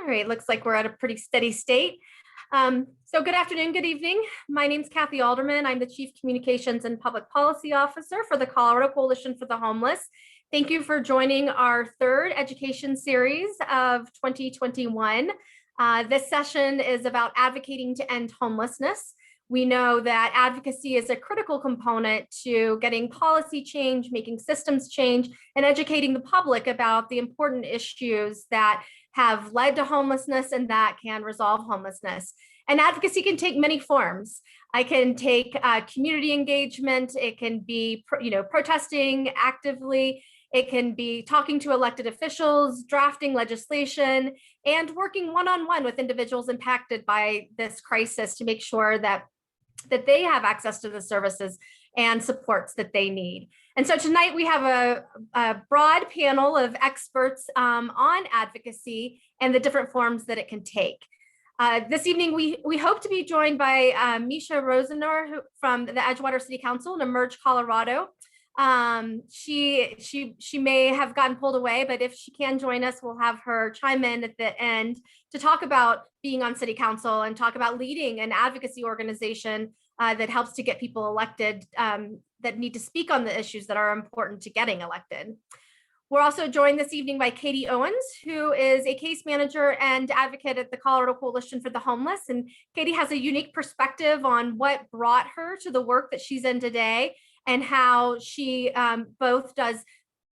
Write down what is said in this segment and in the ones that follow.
All right, looks like we're at a pretty steady state. So good afternoon, good evening. My name is Kathy Alderman. I'm the Chief Communications and Public Policy Officer for the Colorado Coalition for the Homeless. Thank you for joining our third education series of 2021. This session is about advocating to end homelessness. We know that advocacy is a critical component to getting policy change, making systems change, and educating the public about the important issues that have led to homelessness and that can resolve homelessness. And advocacy can take many forms. It can take community engagement. It can be, protesting actively. It can be talking to elected officials, drafting legislation, and working one-on-one with individuals impacted by this crisis to make sure that they have access to the services and supports that they need. And so tonight we have a broad panel of experts on advocacy and the different forms that it can take. This evening, we hope to be joined by Micha Rosenoer from the Edgewater City Council in Emerge, Colorado. She may have gotten pulled away, but if she can join us, we'll have her chime in at the end to talk about being on city council and talk about leading an advocacy organization that helps to get people elected that need to speak on the issues that are important to getting elected. We're also joined this evening by Katy Owens, who is a case manager and advocate at the Colorado Coalition for the Homeless. And Katy has a unique perspective on what brought her to the work that she's in today and how she both does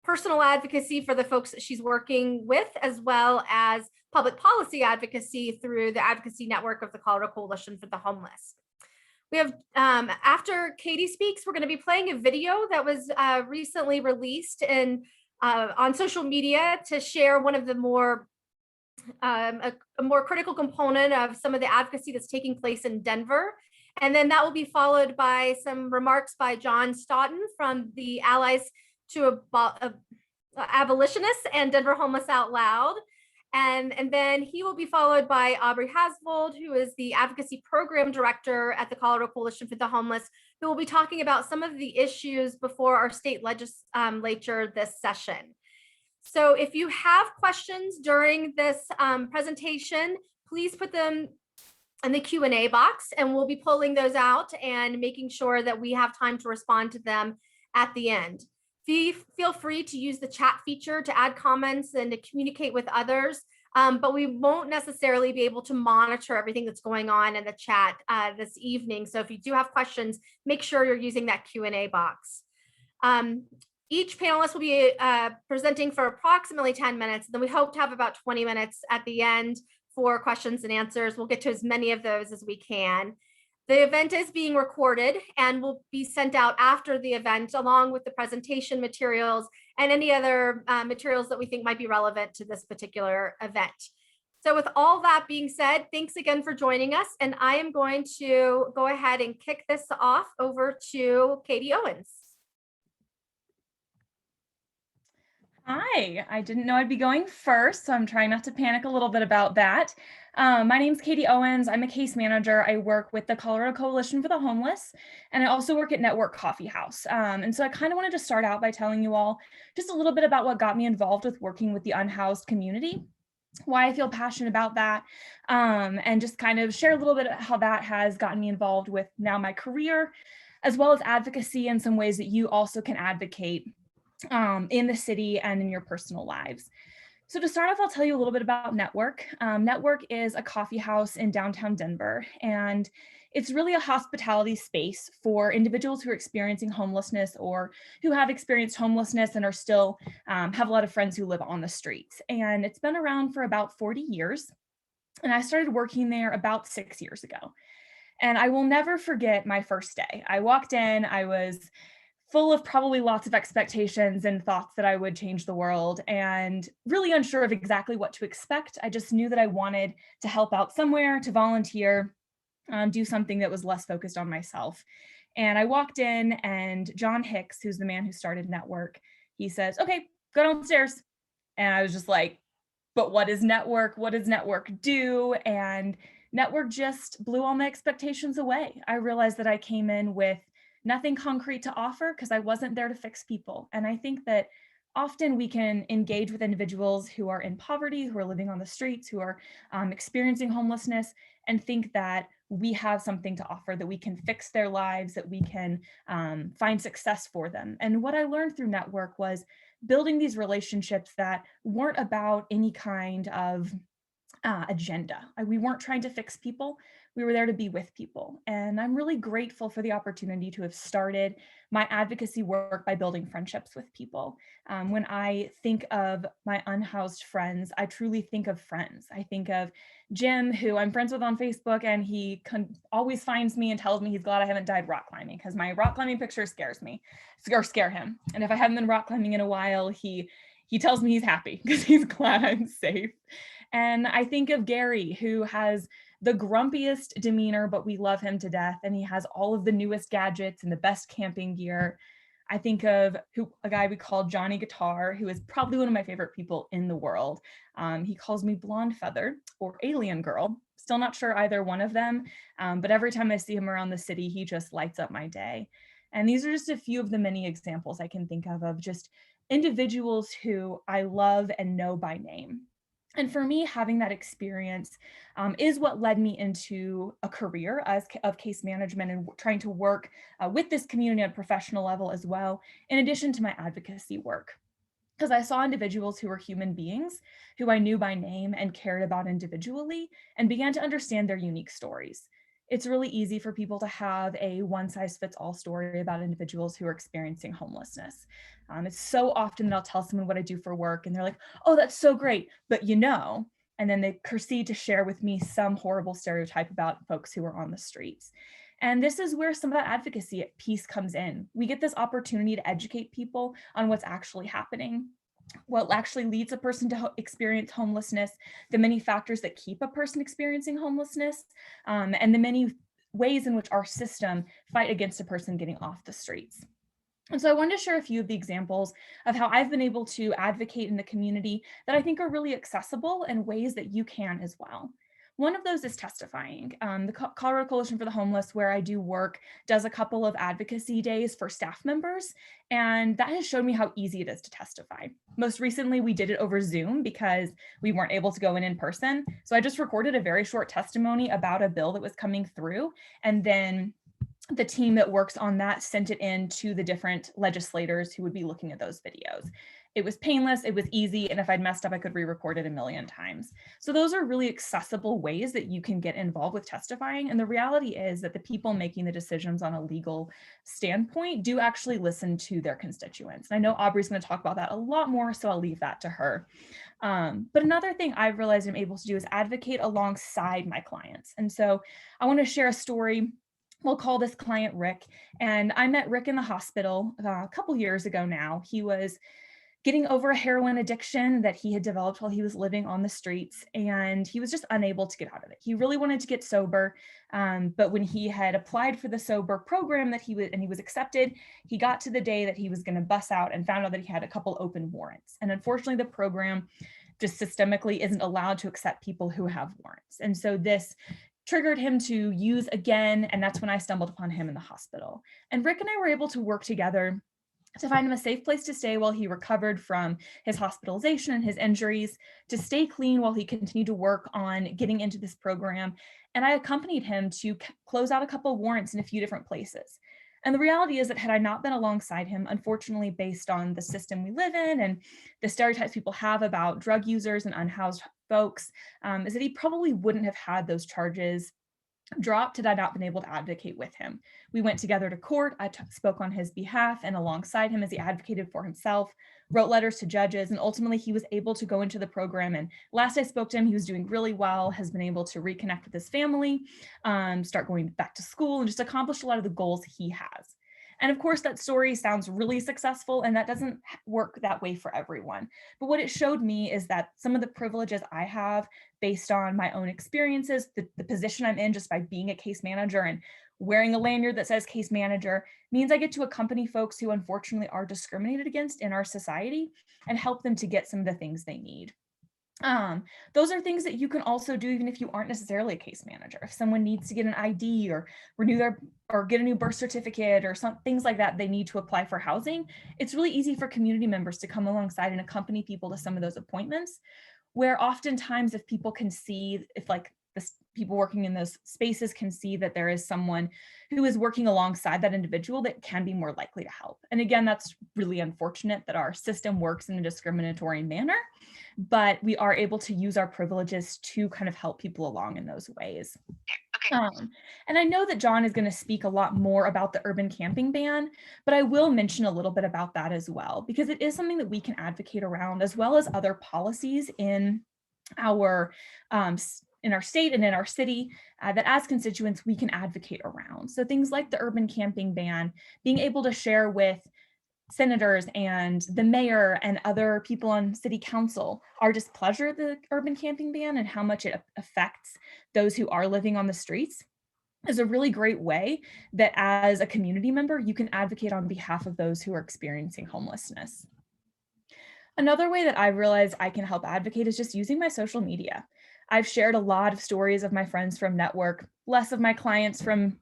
personal advocacy for the folks that she's working with, as well as public policy advocacy through the advocacy network of the Colorado Coalition for the Homeless. We have, after Katy speaks, we're going to be playing a video that was recently released on social media to share one of the more a more critical component of some of the advocacy that's taking place in Denver. And then that will be followed by some remarks by John Staughton from the Allies to Abolitionists and Denver Homeless Out Loud. And then he will be followed by Aubrey Hasvold, who is the Advocacy Program Director at the Colorado Coalition for the Homeless, who will be talking about some of the issues before our state legislature this session. So if you have questions during this presentation, please put them in the Q&A box, and we'll be pulling those out and making sure that we have time to respond to them at the end. Feel free to use the chat feature to add comments and to communicate with others, but we won't necessarily be able to monitor everything that's going on in the chat this evening. So if you do have questions, make sure you're using that Q&A box. Each panelist will be presenting for approximately 10 minutes. Then we hope to have about 20 minutes at the end for questions and answers. We'll get to as many of those as we can. The event is being recorded and will be sent out after the event, along with the presentation materials and any other materials that we think might be relevant to this particular event. So with all that being said, thanks again for joining us. And I am going to go ahead and kick this off over to Katy Owens. Hi, I didn't know I'd be going first, so I'm trying not to panic a little bit about that. My name's Katy Owens. I'm a case manager. I work with the Colorado Coalition for the Homeless, and I also work at Network Coffee House. And so I kind of wanted to start out by telling you all just a little bit about what got me involved with working with the unhoused community, why I feel passionate about that, and just kind of share a little bit of how that has gotten me involved with now my career, as well as advocacy and some ways that you also can advocate in the city and in your personal lives. So to start off, I'll tell you a little bit about Network. Network is a coffee house in downtown Denver, and it's really a hospitality space for individuals who are experiencing homelessness or who have experienced homelessness and are still have a lot of friends who live on the streets. And it's been around for about 40 years. And I started working there about 6 years ago. And I will never forget my first day. I walked in, I was full of probably lots of expectations and thoughts that I would change the world and really unsure of exactly what to expect. I just knew that I wanted to help out somewhere, to volunteer, do something that was less focused on myself. And I walked in and John Hicks, who's the man who started Network, he says, "Okay, go downstairs." And I was just like, but what is Network? What does Network do? And Network just blew all my expectations away. I realized that I came in with nothing concrete to offer because I wasn't there to fix people. And I think that often we can engage with individuals who are in poverty, who are living on the streets, who are experiencing homelessness, and think that we have something to offer, that we can fix their lives, that we can find success for them. And what I learned through Network was building these relationships that weren't about any kind of agenda. We weren't trying to fix people. We were there to be with people. And I'm really grateful for the opportunity to have started my advocacy work by building friendships with people. When I think of my unhoused friends, I truly think of friends. I think of Jim, who I'm friends with on Facebook, and he always finds me and tells me he's glad I haven't died rock climbing because my rock climbing picture scares me or scare him. And if I haven't been rock climbing in a while, he tells me he's happy because he's glad I'm safe. And I think of Gary, who has the grumpiest demeanor, but we love him to death. And he has all of the newest gadgets and the best camping gear. I think of a guy we call Johnny Guitar, who is probably one of my favorite people in the world. He calls me Blonde Feather or Alien Girl. Still not sure either one of them, but every time I see him around the city, he just lights up my day. And these are just a few of the many examples I can think of just individuals who I love and know by name. And for me, having that experience is what led me into a career of case management and trying to work with this community on a professional level as well, in addition to my advocacy work. Because I saw individuals who were human beings who I knew by name and cared about individually and began to understand their unique stories. It's really easy for people to have a one-size-fits-all story about individuals who are experiencing homelessness. It's so often that I'll tell someone what I do for work and they're like, oh, that's so great, but and then they proceed to share with me some horrible stereotype about folks who are on the streets. And this is where some of that advocacy piece comes in. We get this opportunity to educate people on what's actually happening, what actually leads a person to experience homelessness, the many factors that keep a person experiencing homelessness, and the many ways in which our system fight against a person getting off the streets. And so I wanted to share a few of the examples of how I've been able to advocate in the community that I think are really accessible and ways that you can as well. One of those is testifying. The Colorado Coalition for the Homeless, where I do work, does a couple of advocacy days for staff members, and that has shown me how easy it is to testify. Most recently, we did it over Zoom because we weren't able to go in person. So I just recorded a very short testimony about a bill that was coming through, and then the team that works on that sent it in to the different legislators who would be looking at those videos. It was painless, it was easy, and if I'd messed up, I could re-record it a million times. So those are really accessible ways that you can get involved with testifying. And the reality is that the people making the decisions on a legal standpoint do actually listen to their constituents. And I know Aubrey's going to talk about that a lot more, so I'll leave that to her. But another thing I've realized I'm able to do is advocate alongside my clients. And so I want to share a story. We'll call this client Rick. And I met Rick in the hospital a couple years ago now. He was getting over a heroin addiction that he had developed while he was living on the streets, and he was just unable to get out of it. He really wanted to get sober, but when he had applied for the sober program that he was accepted, he got to the day that he was going to bus out and found out that he had a couple open warrants. And unfortunately, the program just systemically isn't allowed to accept people who have warrants. And so this triggered him to use again, and that's when I stumbled upon him in the hospital. And Rick and I were able to work together to find him a safe place to stay while he recovered from his hospitalization and his injuries, to stay clean while he continued to work on getting into this program. And I accompanied him to close out a couple of warrants in a few different places. And the reality is that had I not been alongside him, unfortunately, based on the system we live in and the stereotypes people have about drug users and unhoused folks, is that he probably wouldn't have had those charges dropped had I not been able to advocate with him. We went together to court. I spoke on his behalf and alongside him as he advocated for himself, wrote letters to judges, and ultimately he was able to go into the program. And last I spoke to him, he was doing really well, has been able to reconnect with his family, start going back to school, and just accomplish a lot of the goals he has. And of course, that story sounds really successful, and that doesn't work that way for everyone. But what it showed me is that some of the privileges I have based on my own experiences, the position I'm in just by being a case manager and wearing a lanyard that says case manager, means I get to accompany folks who unfortunately are discriminated against in our society and help them to get some of the things they need. Those are things that you can also do even if you aren't necessarily a case manager. If someone needs to get an ID or get a new birth certificate or things like that, they need to apply for housing. It's really easy for community members to come alongside and accompany people to some of those appointments, where oftentimes if people can see, if like the people working in those spaces can see that there is someone who is working alongside that individual, that can be more likely to help. And again, that's really unfortunate that our system works in a discriminatory manner, but we are able to use our privileges to kind of help people along in those ways. And I know that John is going to speak a lot more about the urban camping ban, but I will mention a little bit about that as well, because it is something that we can advocate around, as well as other policies in our state and in our city that as constituents we can advocate around. So things like the urban camping ban, being able to share with senators and the mayor and other people on city council our displeasure at the urban camping ban and how much it affects those who are living on the streets is a really great way that as a community member, you can advocate on behalf of those who are experiencing homelessness. Another way that I realize I can help advocate is just using my social media. I've shared a lot of stories of my friends from Network, less of my clients from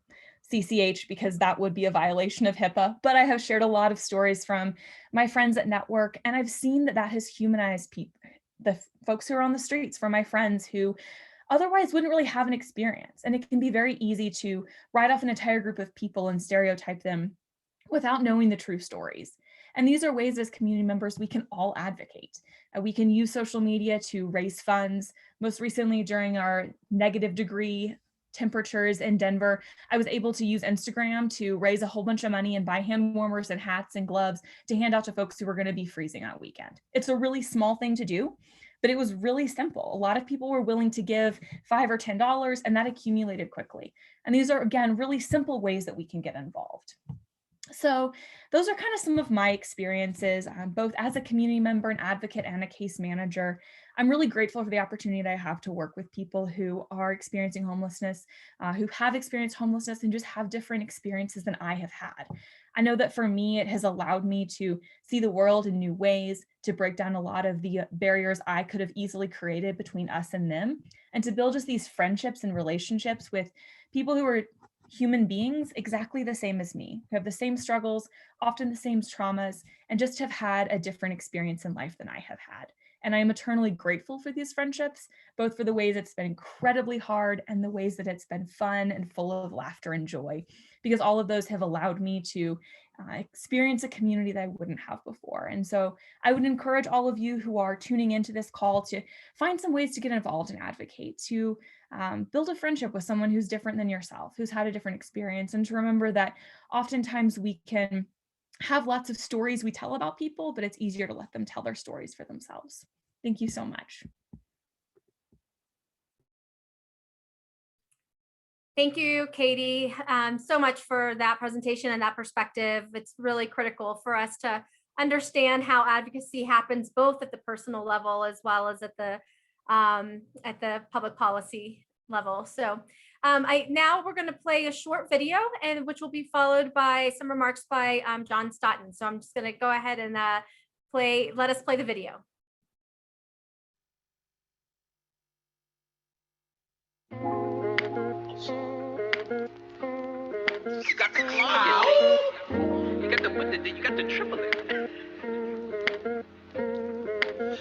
CCH because that would be a violation of HIPAA, but I have shared a lot of stories from my friends at Network, and I've seen that that has humanized people, the folks who are on the streets, for my friends who otherwise wouldn't really have an experience. And it can be very easy to write off an entire group of people and stereotype them without knowing the true stories. And these are ways as community members we can all advocate. We can use social media to raise funds. Most recently, during our -degree temperatures in Denver, I was able to use Instagram to raise a whole bunch of money and buy hand warmers and hats and gloves to hand out to folks who were going to be freezing on a weekend. It's a really small thing to do, but it was really simple. A lot of people were willing to give $5 or $10, and that accumulated quickly. And these are, again, really simple ways that we can get involved. So those are kind of some of my experiences, both as a community member, an advocate, and a case manager. I'm really grateful for the opportunity that I have to work with people who are experiencing homelessness, who have experienced homelessness and just have different experiences than I have had. I know that for me, it has allowed me to see the world in new ways, to break down a lot of the barriers I could have easily created between us and them, and to build just these friendships and relationships with people who are human beings exactly the same as me, who have the same struggles, often the same traumas, and just have had a different experience in life than I have had. And I am eternally grateful for these friendships, both for the ways it's been incredibly hard and the ways that it's been fun and full of laughter and joy, because all of those have allowed me to experience a community that I wouldn't have before. And so I would encourage all of you who are tuning into this call to find some ways to get involved and advocate, to build a friendship with someone who's different than yourself, who's had a different experience, and to remember that oftentimes we can have lots of stories we tell about people, but it's easier to let them tell their stories for themselves. Thank you so much. Thank you, Katie, so much for that presentation and that perspective. It's really critical for us to understand how advocacy happens both at the personal level as well as at the public policy level. So now we're going to play a short video, and which will be followed by some remarks by John Staughton. So I'm just going to go ahead and let us play the video. You got the claw, you got the triple it.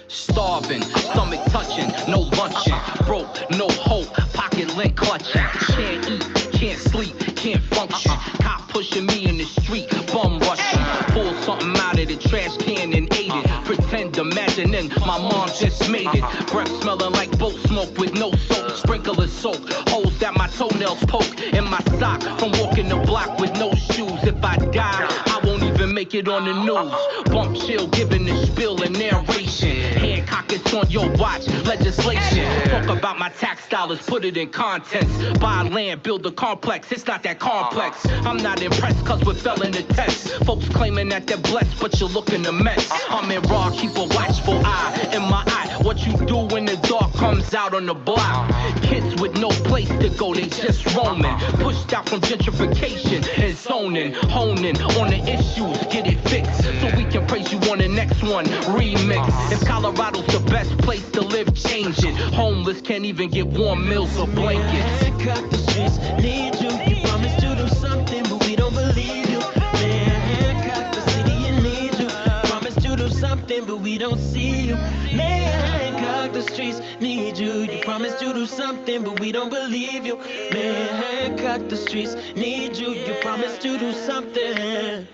Starving, stomach touching, no lunching, broke, no hope, pocket lint clutching, can't eat, can't sleep, can't function, cop pushing me in the street, bum rushing, pull something out of the trash can and ate it, pretend imagining my mom just made it, breath smelling like boat smoke with no soap, sprinkler soak, holes that my toenails poke, in my sock from walking the block with no shoes. If I die, I won't even make it on the news. Bump chill, giving the spill and narration. Hancock, it's on your watch, legislation. Talk about my tax dollars, put it in contents. Buy land, build a complex, it's not that complex. I'm not impressed cause we're failing the test. Folks claiming that they're blessed, but you're looking a mess. I'm in raw, keep a watchful eye in my eye. What you do when the dark comes out on the block. Kids with no place to go, they just roaming. Pushed out from gentrification and zoning, honing on the issues. get it fixed, so we can praise you on the next one. Remix. If Colorado's the best place to live, change it. Homeless can't even get warm meals or blankets. Cut the streets, need you. You promised to do something, but we don't believe you. Man, cut the city and need you. Promised to do something, but we don't see you. Man, cut the streets, need you. You promised to do something, but we don't believe you. Man, cut the streets, need you. You promised to do something.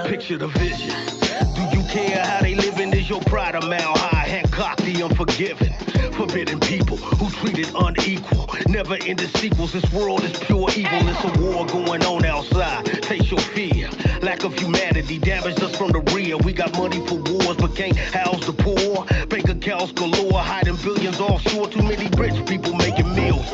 Picture the vision. Do you care how they living? Is your pride a mile high? Hancock the unforgiving. Forbidden people who treated unequal. Never ended sequels. This world is pure evil. It's a war going on outside. Face your fear. Lack of humanity damaged us from the rear. We got money for wars, but can't house the poor. Bank accounts galore, hiding billions offshore. Too many rich people making millions.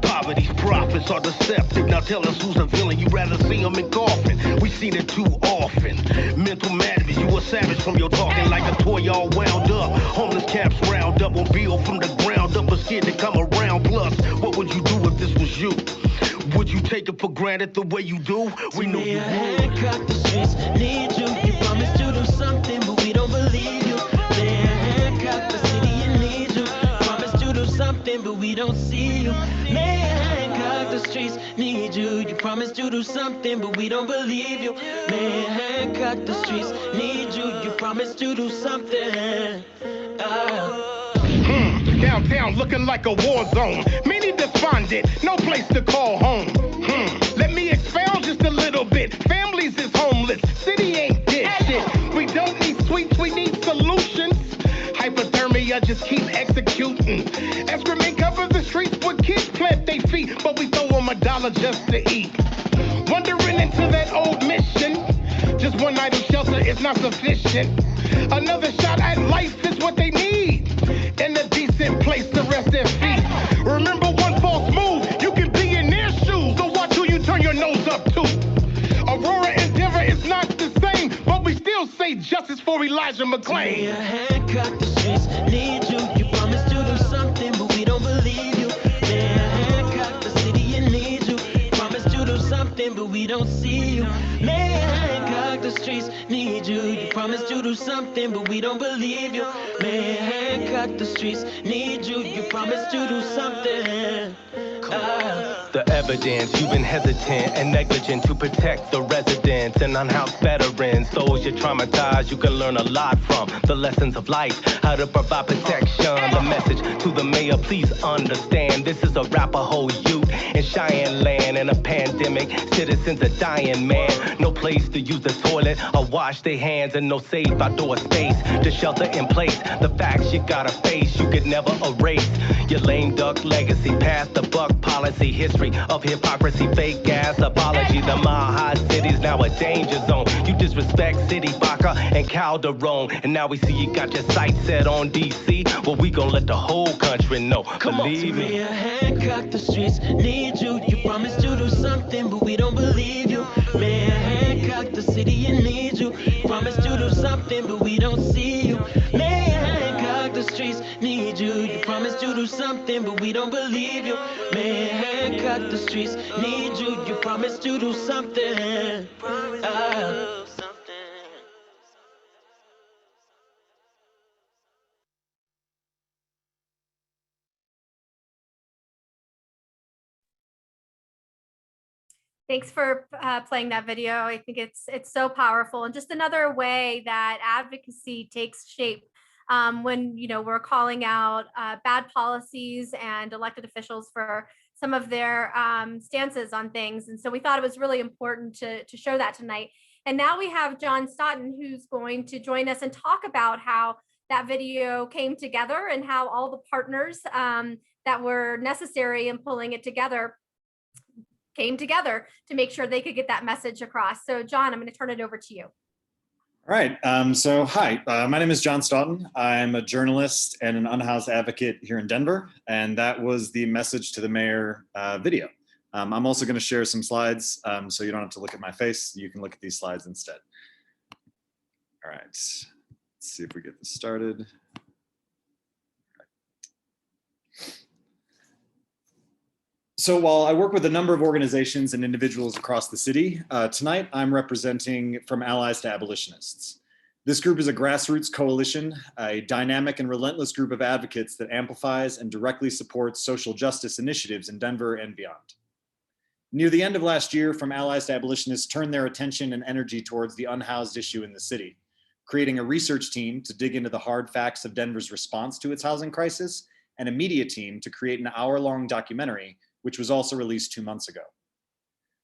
Poverty's profits are deceptive. Now tell us who's a villain. You rather see them in coffin. We seen it too often. Mental madness. You a savage from your talking like a toy all wound up. Homeless camps round up on bill from the ground up, but scared to come around. Plus, what would you do if this was you? Would you take it for granted the way you do? We know you would. Cut the streets, need you. You promised to do something, but we don't believe you. Man, cut the city and need you. Promised to do something, but we don't see you. Man, cut the streets, need you. You promised to do something, but we don't believe you. Man, cut the streets, need you. You promised to do something. Downtown looking like a war zone. Many despondent, no place to call home. Let me expound just a little bit. Families is homeless, city ain't this shit. We don't need sweets, we need solutions. Hypothermia just keep executing. Excrement covers the streets where kids plant their feet, but we throw them $1 just to eat. Wandering into that old mission. Just one night of shelter is not sufficient. Another shot at life is what they need. And a decent place to rest their feet. Remember, one false move, you can be in their shoes. So watch who you turn your nose up to. Aurora and Denver is not the same, but we still say justice for Elijah McClain. Man, cut the streets, need you. You promised to do something, but we don't believe you. Man, cut the city and need you. Promised to do something, but we don't see you. Man, cut the streets, need you. You promised to do something, but we don't believe you. Man, cut the streets, need you. You promised to do something. The evidence, you've been hesitant and negligent to protect the residents and unhoused veterans. Those you're traumatized, you can learn a lot from. The lessons of life, how to provide protection. The message to the mayor, please understand. This is a Arapaho youth in Cheyenne land. In a pandemic, citizens are dying, man. No place to use the toilet or wash their hands, and no safe outdoor space to shelter in place. The facts you gotta face, you could never erase. Your lame duck legacy, past the buck policy, history of hypocrisy, fake ass apology. The Mile High City's now a danger zone. You disrespect City, Baca, and Calderon, and now we see you got your sights set on DC. Well, we gon' let the whole country know. Believe me. Man, cut the streets, need you. You promised to do something, but we don't believe you. Man, cut the city and need you. Promised to do something, but we don't see you. Man, cut the streets, need you. You promised to do something, but we don't believe you. Man, cut the streets, need you. You promised to do something. Thanks for playing that video. I think it's so powerful, and just another way that advocacy takes shape when we're calling out bad policies and elected officials for some of their stances on things. And so we thought it was really important to show that tonight. And now we have John Staughton, who's going to join us and talk about how that video came together and how all the partners that were necessary in pulling it together came together to make sure they could get that message across. So John, I'm going to turn it over to you. All right, so hi, my name is John Staughton. I'm a journalist and an unhoused advocate here in Denver, and that was the message to the mayor video. I'm also going to share some slides, so you don't have to look at my face. You can look at these slides instead. All right, let's see if we get this started. So while I work with a number of organizations and individuals across the city, tonight I'm representing from Allies to Abolitionists. This group is a grassroots coalition, a dynamic and relentless group of advocates that amplifies and directly supports social justice initiatives in Denver and beyond. Near the end of last year, From Allies to Abolitionists turned their attention and energy towards the unhoused issue in the city, creating a research team to dig into the hard facts of Denver's response to its housing crisis, and a media team to create an hour-long documentary, which was also released 2 months ago.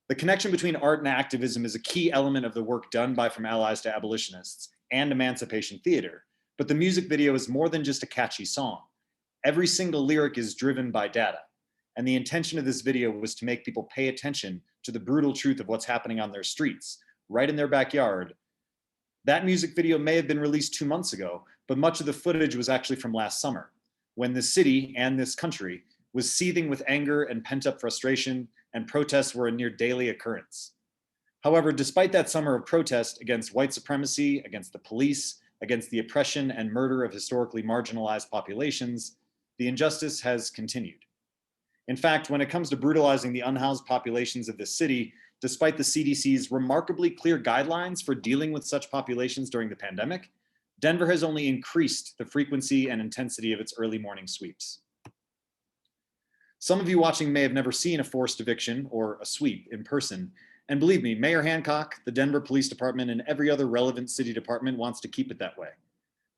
The connection between art and activism is a key element of the work done by From Allies to Abolitionists and Emancipation Theater, but the music video is more than just a catchy song. Every single lyric is driven by data, and the intention of this video was to make people pay attention to the brutal truth of what's happening on their streets, right in their backyard. That music video may have been released 2 months ago, but much of the footage was actually from last summer, when the city and this country was seething with anger and pent-up frustration, and protests were a near daily occurrence. However, despite that summer of protest against white supremacy, against the police, against the oppression and murder of historically marginalized populations, the injustice has continued. In fact, when it comes to brutalizing the unhoused populations of this city, despite the CDC's remarkably clear guidelines for dealing with such populations during the pandemic, Denver has only increased the frequency and intensity of its early morning sweeps. Some of you watching may have never seen a forced eviction or a sweep in person. And believe me, Mayor Hancock, the Denver Police Department, and every other relevant city department wants to keep it that way.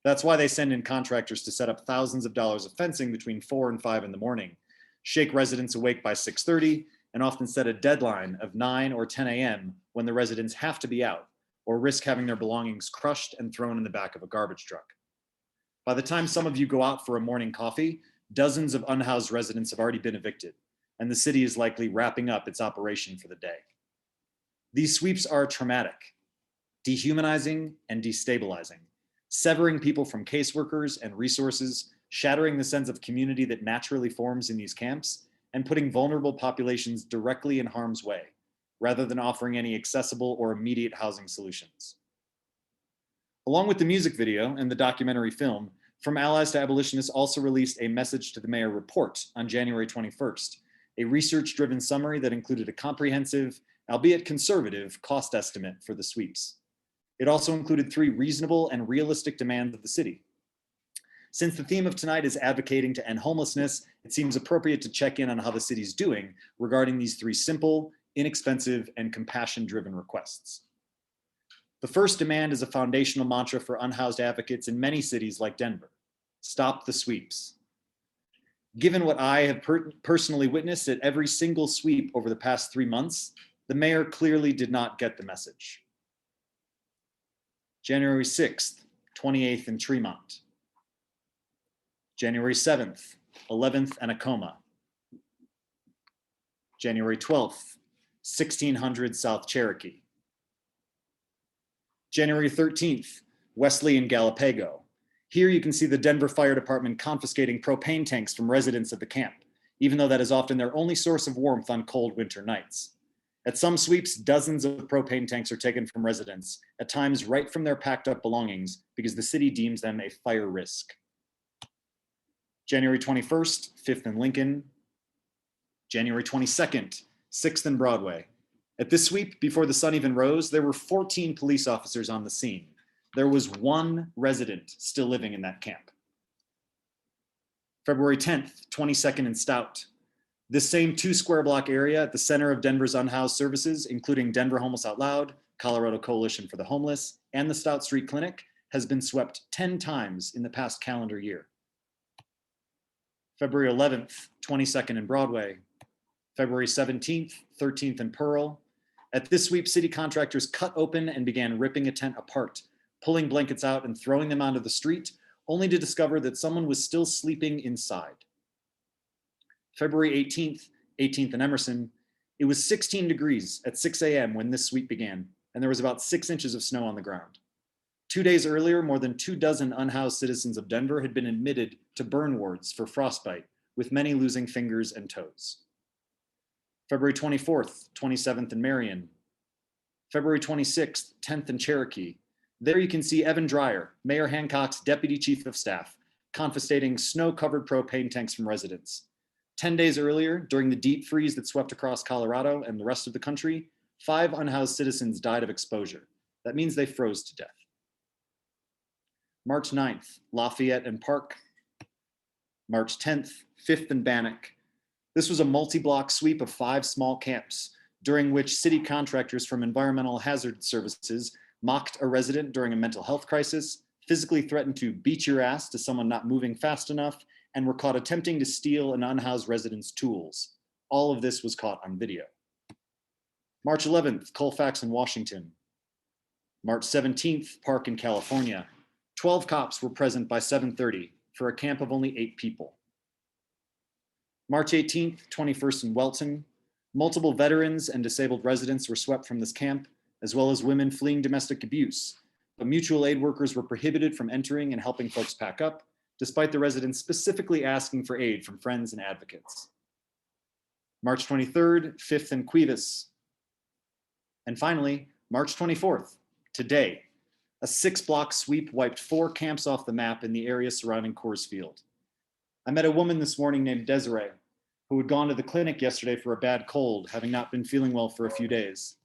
That's why they send in contractors to set up thousands of dollars of fencing between 4 and 5 in the morning, shake residents awake by 6:30, and often set a deadline of 9 or 10 a.m. when the residents have to be out, or risk having their belongings crushed and thrown in the back of a garbage truck. By the time some of you go out for a morning coffee, dozens of unhoused residents have already been evicted, and the city is likely wrapping up its operation for the day. These sweeps are traumatic, dehumanizing, and destabilizing, severing people from caseworkers and resources, shattering the sense of community that naturally forms in these camps, and putting vulnerable populations directly in harm's way, rather than offering any accessible or immediate housing solutions. Along with the music video and the documentary film, From Allies to Abolitionists also released a Message to the Mayor report on January 21st, a research-driven summary that included a comprehensive, albeit conservative, cost estimate for the sweeps. It also included 3 reasonable and realistic demands of the city. Since the theme of tonight is advocating to end homelessness, it seems appropriate to check in on how the city's doing regarding these 3 simple, inexpensive, and compassion-driven requests. The first demand is a foundational mantra for unhoused advocates in many cities like Denver: stop the sweeps. Given what I have personally witnessed at every single sweep over the past 3 months, the mayor clearly did not get the message. January 6th, 28th in Tremont. January 7th, 11th and Acoma. January 12th, 1600 South Cherokee. January 13th, Wesley and Galapago. Here you can see the Denver Fire Department confiscating propane tanks from residents at the camp, even though that is often their only source of warmth on cold winter nights. At some sweeps, dozens of propane tanks are taken from residents, at times right from their packed up belongings, because the city deems them a fire risk. January 21st, 5th and Lincoln. January 22nd, 6th and Broadway. At this sweep, before the sun even rose, there were 14 police officers on the scene. There was 1 resident still living in that camp. February 10th, 22nd and Staughton. This same 2 square block area at the center of Denver's unhoused services, including Denver Homeless Out Loud, Colorado Coalition for the Homeless, and the Stout Street Clinic, has been swept 10 times in the past calendar year. February 11th, 22nd and Broadway. February 17th, 13th and Pearl. At this sweep, city contractors cut open and began ripping a tent apart, pulling blankets out and throwing them onto the street, only to discover that someone was still sleeping inside. February 18th and Emerson. It was 16 degrees at 6 a.m. when this sweep began, and there was about 6 inches of snow on the ground. 2 days earlier, more than 24 unhoused citizens of Denver had been admitted to burn wards for frostbite, with many losing fingers and toes. February 24th, 27th in Marion. February 26th, 10th in Cherokee. There you can see Evan Dreyer, Mayor Hancock's deputy chief of staff, confiscating snow-covered propane tanks from residents. 10 days earlier, during the deep freeze that swept across Colorado and the rest of the country, 5 unhoused citizens died of exposure. That means they froze to death. March 9th, Lafayette and Park. March 10th, 5th and Bannock. This was a multi-block sweep of 5 small camps, during which city contractors from environmental hazard services mocked a resident during a mental health crisis, physically threatened to beat your ass to someone not moving fast enough, and were caught attempting to steal an unhoused resident's tools. All of this was caught on video. March 11th, Colfax in Washington. March 17th, Park in California. 12 cops were present by 7:30 for a camp of only 8 people. March 18th, 21st in Welton. Multiple veterans and disabled residents were swept from this camp, as well as women fleeing domestic abuse. But mutual aid workers were prohibited from entering and helping folks pack up, despite the residents specifically asking for aid from friends and advocates. March 23rd, 5th and Cuevas. And finally, March 24th, today, a 6-block sweep wiped 4 camps off the map in the area surrounding Coors Field. I met a woman this morning named Desiree, who had gone to the clinic yesterday for a bad cold, having not been feeling well for a few days.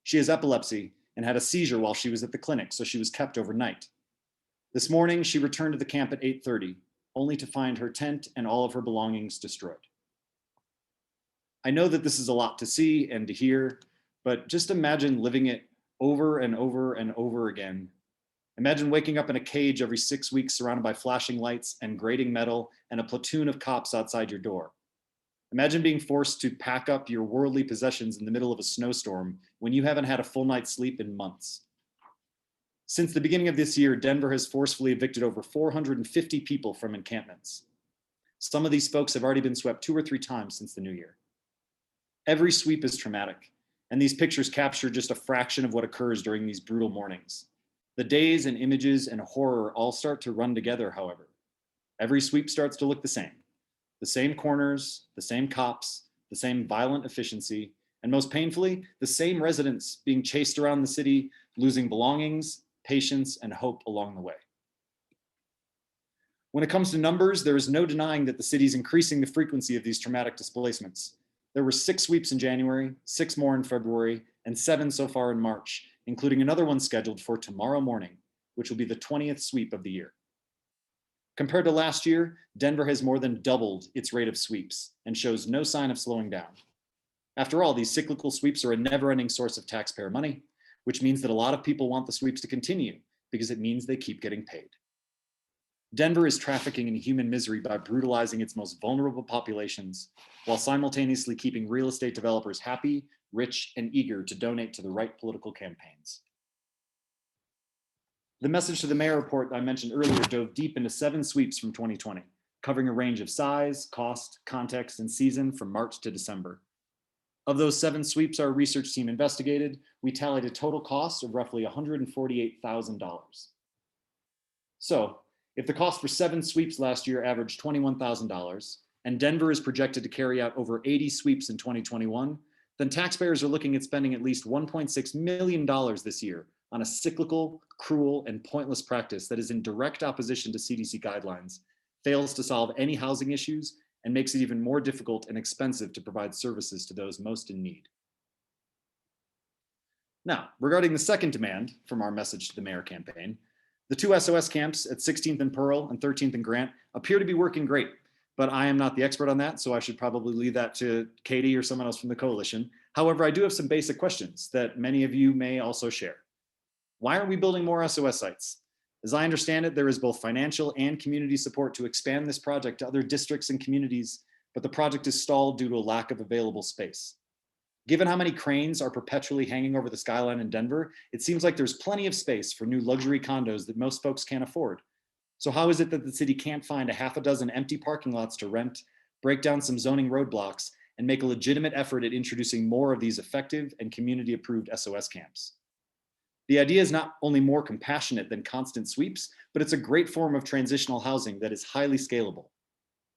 She has epilepsy and had a seizure while she was at the clinic, so she was kept overnight. This morning, she returned to the camp at 8:30, only to find her tent and all of her belongings destroyed. I know that this is a lot to see and to hear, but just imagine living it over and over and over again. Imagine waking up in a cage every 6 weeks surrounded by flashing lights and grating metal and a platoon of cops outside your door. Imagine being forced to pack up your worldly possessions in the middle of a snowstorm when you haven't had a full night's sleep in months. Since the beginning of this year, Denver has forcefully evicted over 450 people from encampments. Some of these folks have already been swept 2 or 3 times since the new year. Every sweep is traumatic, and these pictures capture just a fraction of what occurs during these brutal mornings. The days and images and horror all start to run together, however. Every sweep starts to look the same. The same corners, the same cops, the same violent efficiency, and most painfully, the same residents being chased around the city, losing belongings, patience, and hope along the way. When it comes to numbers, there is no denying that the city is increasing the frequency of these traumatic displacements. There were 6 sweeps in January, 6 more in February, and 7 so far in March, including another one scheduled for tomorrow morning, which will be the 20th sweep of the year. Compared to last year, Denver has more than doubled its rate of sweeps and shows no sign of slowing down. After all, these cyclical sweeps are a never-ending source of taxpayer money, which means that a lot of people want the sweeps to continue because it means they keep getting paid. Denver is trafficking in human misery by brutalizing its most vulnerable populations while simultaneously keeping real estate developers happy, rich, and eager to donate to the right political campaigns. The message to the mayor report I mentioned earlier dove deep into 7 sweeps from 2020, covering a range of size, cost, context, and season from March to December. Of those 7 sweeps our research team investigated, we tallied a total cost of roughly $148,000. So, if the cost for 7 sweeps last year averaged $21,000, and Denver is projected to carry out over 80 sweeps in 2021, then taxpayers are looking at spending at least $1.6 million this year on a cyclical, cruel, and pointless practice that is in direct opposition to CDC guidelines, fails to solve any housing issues, and makes it even more difficult and expensive to provide services to those most in need. Now, regarding the second demand from our message to the mayor campaign, the 2 SOS camps at 16th and Pearl and 13th and Grant appear to be working great, but I am not the expert on that, so I should probably leave that to Katy or someone else from the coalition. However, I do have some basic questions that many of you may also share. Why aren't we building more SOS sites? As I understand it, there is both financial and community support to expand this project to other districts and communities, but the project is stalled due to a lack of available space. Given how many cranes are perpetually hanging over the skyline in Denver, it seems like there's plenty of space for new luxury condos that most folks can't afford. So how is it that the city can't find a half a dozen empty parking lots to rent, break down some zoning roadblocks, and make a legitimate effort at introducing more of these effective and community-approved SOS camps? The idea is not only more compassionate than constant sweeps, but it's a great form of transitional housing that is highly scalable.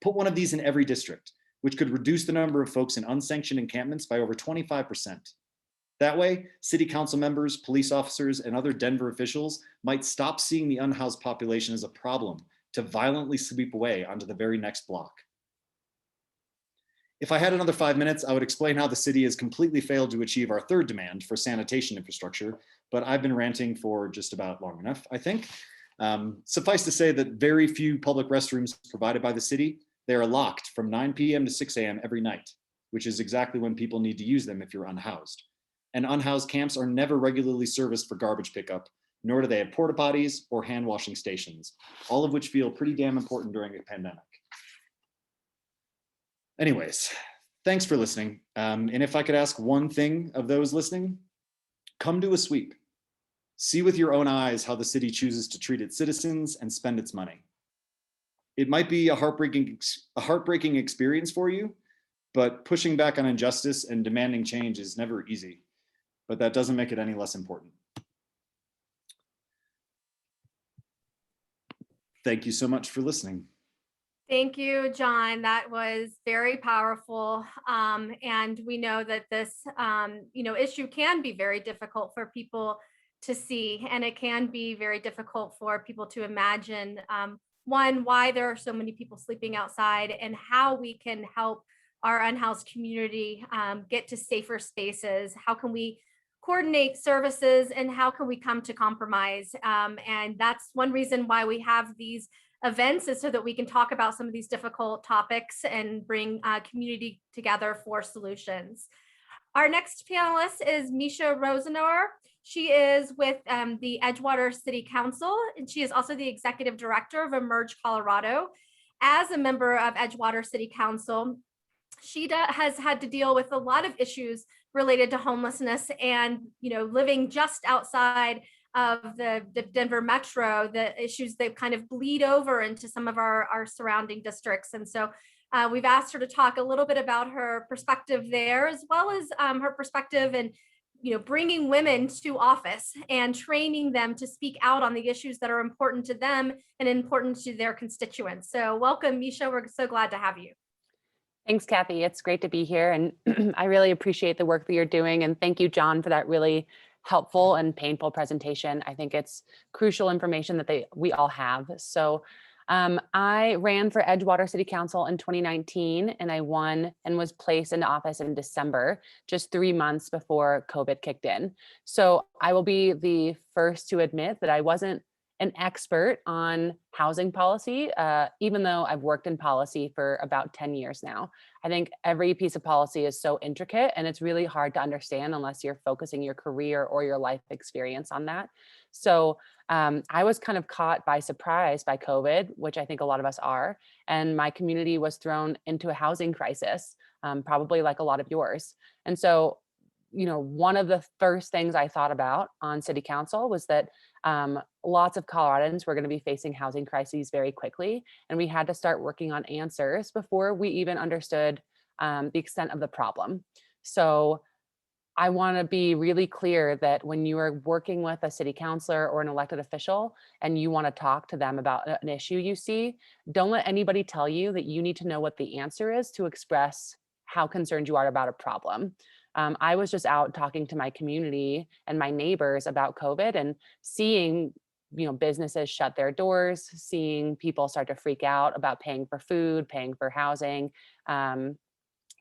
Put one of these in every district, which could reduce the number of folks in unsanctioned encampments by over 25%. That way, city council members, police officers, and other Denver officials might stop seeing the unhoused population as a problem to violently sweep away onto the very next block. If I had another 5 minutes, I would explain how the city has completely failed to achieve our third demand for sanitation infrastructure, but I've been ranting for just about long enough, I think. Suffice to say that very few public restrooms provided by the city, they are locked from 9 p.m. to 6 a.m. every night, which is exactly when people need to use them if you're unhoused. And unhoused camps are never regularly serviced for garbage pickup, nor do they have porta potties or hand washing stations, all of which feel pretty damn important during a pandemic. Anyways, thanks for listening. And if I could ask one thing of those listening, come to a sweep. See with your own eyes how the city chooses to treat its citizens and spend its money. It might be a heartbreaking experience for you, but pushing back on injustice and demanding change is never easy, but that doesn't make it any less important. Thank you so much for listening. Thank you, John. That was very powerful. And we know that this issue can be very difficult for people to see, and it can be very difficult for people to imagine, one, why there are so many people sleeping outside and how we can help our unhoused community get to safer spaces. How can we coordinate services and how can we come to compromise? And that's one reason why we have these events, is so that we can talk about some of these difficult topics and bring community together for solutions. Our next panelist is Micha Rosenoer. She is with the Edgewater City Council, and she is also the executive director of Emerge Colorado. As a member of Edgewater City Council, she has had to deal with a lot of issues related to homelessness and, living just outside of the Denver metro, the issues that kind of bleed over into some of our surrounding districts. And so we've asked her to talk a little bit about her perspective there, as well as her perspective in bringing women to office and training them to speak out on the issues that are important to them and important to their constituents. So welcome, Micha. We're so glad to have you. Thanks, Kathy. It's great to be here. And I really appreciate the work that you're doing. And thank you, John, for that really helpful and painful presentation. I think it's crucial information that we all have. So I ran for Edgewater City Council in 2019, and I won and was placed into office in December, just 3 months before COVID kicked in. So I will be the first to admit that I wasn't an expert on housing policy, even though I've worked in policy for about 10 years now. I think every piece of policy is so intricate and it's really hard to understand unless you're focusing your career or your life experience on that. So I was kind of caught by surprise by COVID, which I think a lot of us are. And my community was thrown into a housing crisis, probably like a lot of yours. And so, one of the first things I thought about on city council was that lots of Coloradans were going to be facing housing crises very quickly. And we had to start working on answers before we even understood the extent of the problem. So I want to be really clear that when you are working with a city councilor or an elected official and you want to talk to them about an issue you see, don't let anybody tell you that you need to know what the answer is to express how concerned you are about a problem. I was just out talking to my community and my neighbors about COVID and seeing, businesses shut their doors, seeing people start to freak out about paying for food, paying for housing,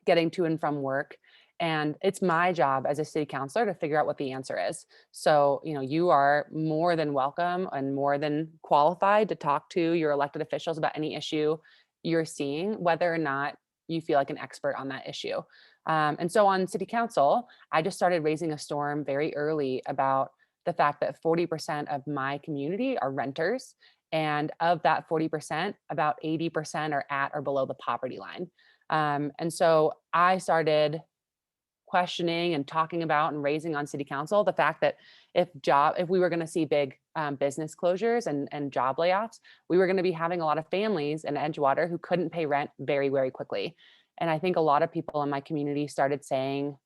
getting to and from work. And it's my job as a city councilor to figure out what the answer is. So, you are more than welcome and more than qualified to talk to your elected officials about any issue you're seeing, whether or not you feel like an expert on that issue. And so on city council, I just started raising a storm very early about the fact that 40% of my community are renters. And of that 40%, about 80% are at or below the poverty line. And so I started questioning and talking about and raising on city council the fact that if we were going to see big business closures and job layoffs, we were going to be having a lot of families in Edgewater who couldn't pay rent very, very quickly. And I think a lot of people in my community started saying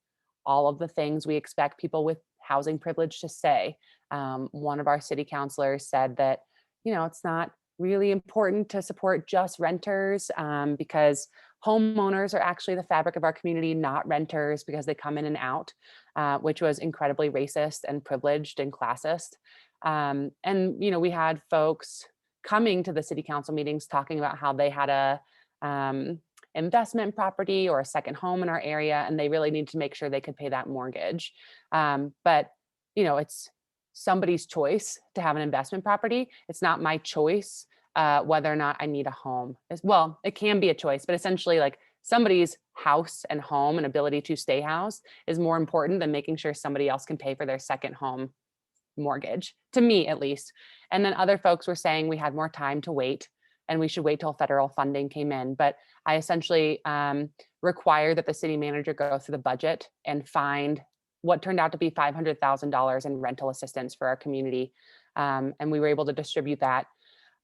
all of the things we expect people with housing privilege to say. One of our city councilors said that, it's not really important to support just renters because homeowners are actually the fabric of our community, not renters, because they come in and out, which was incredibly racist and privileged and classist. And, we had folks coming to the city council meetings talking about how they had a investment property or a second home in our area, and they really need to make sure they could pay that mortgage. But it's somebody's choice to have an investment property. It's not my choice whether or not I need a home. Well, it can be a choice, but essentially like somebody's house and home and ability to stay housed is more important than making sure somebody else can pay for their second home mortgage, to me at least. And then other folks were saying we had more time to wait and we should wait till federal funding came in. But I essentially required that the city manager go through the budget and find what turned out to be $500,000 in rental assistance for our community. And we were able to distribute that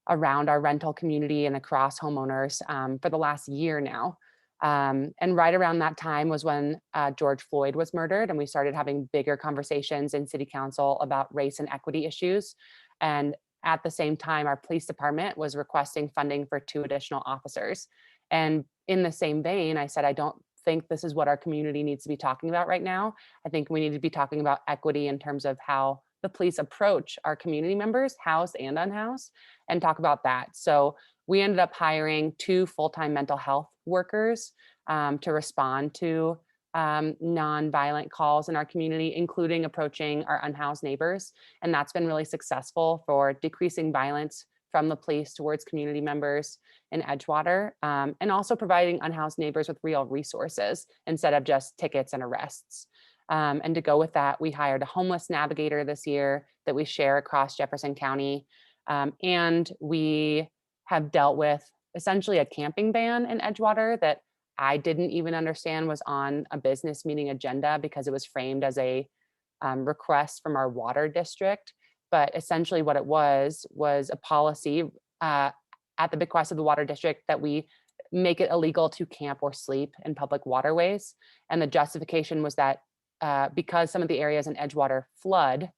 around our rental community and across homeowners for the last year now. And right around that time was when George Floyd was murdered, and we started having bigger conversations in city council about race and equity issues. And at the same time, our police department was requesting funding for 2 additional officers. And in the same vein, I said, I don't think this is what our community needs to be talking about right now. I think we need to be talking about equity in terms of how the police approach our community members, housed and unhoused, and talk about that. So we ended up hiring 2 full-time mental health workers to respond to non-violent calls in our community, including approaching our unhoused neighbors. And that's been really successful for decreasing violence from the police towards community members in Edgewater, and also providing unhoused neighbors with real resources instead of just tickets and arrests. And to go with that, we hired a homeless navigator this year that we share across Jefferson County. And we have dealt with essentially a camping ban in Edgewater that I didn't even understand was on a business meeting agenda because it was framed as a request from our water district. But essentially what it was a policy at the bequest of the water district that we make it illegal to camp or sleep in public waterways. And the justification was that because some of the areas in Edgewater flood,